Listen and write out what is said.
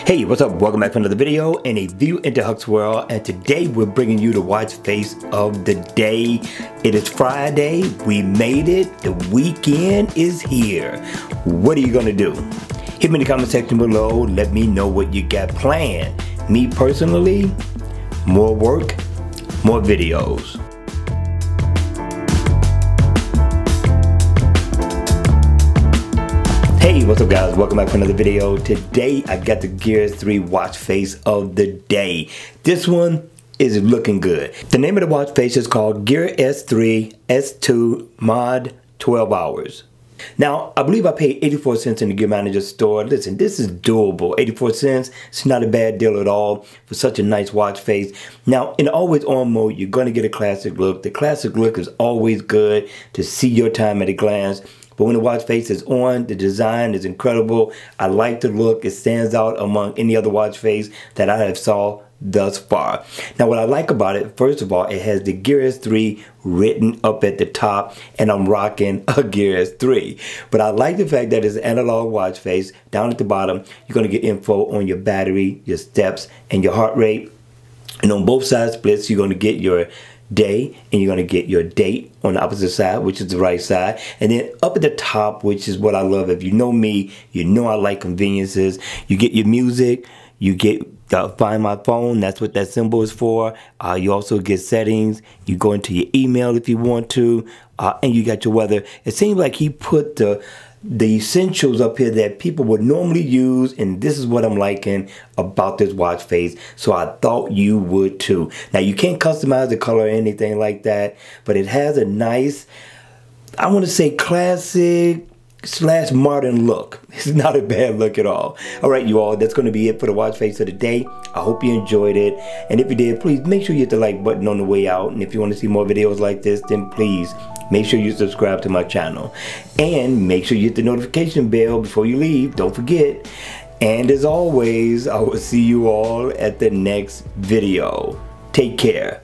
Hey, what's up? Welcome back to another video and a view into Huck's World, and today we're bringing you the watch face of the day. It is Friday, we made it, the weekend is here. What are you gonna do? Hit me in the comment section below, let me know what you got planned. Me personally, more work, more videos. Hey, what's up guys? Welcome back to another video. Today I got the Gear S3 watch face of the day. This one is looking good. The name of the watch face is called Gear S3 S2 Mod 12 Hours. Now, I believe I paid 84 cents in the Gear Manager store. Listen, this is doable. 84 cents, it's not a bad deal at all for such a nice watch face. Now, in always on mode, you're gonna get a classic look. The classic look is always good to see your time at a glance. But when the watch face is on, the design is incredible. I like the look. It stands out among any other watch face that I have saw thus far. Now, what I like about it, first of all, it has the Gear S3 written up at the top, and I'm rocking a Gear S3. But I like the fact that it's an analog watch face. Down at the bottom, you're gonna get info on your battery, your steps, and your heart rate. And on both side splits, you're gonna get your day and you're going to get your date on the opposite side, which is the right side. And then up at the top, which is what I love, if you know me, you know I like conveniences. You get your music, you get Find My Phone, that's what that symbol is for. You also get settings, you go into your email if you want to, and you got your weather. It seems like he put the essentials up here that people would normally use, and this is what I'm liking about this watch face, so I thought you would too. Now, you can't customize the color or anything like that, but it has a nice, I want to say classic / modern look. It's not a bad look at all. Alright you all, that's going to be it for the watch face of the day. I hope you enjoyed it, and if you did, please make sure you hit the like button on the way out, and if you want to see more videos like this, then please make sure you subscribe to my channel, and make sure you hit the notification bell before you leave. Don't forget. And as always, I will see you all at the next video. Take care.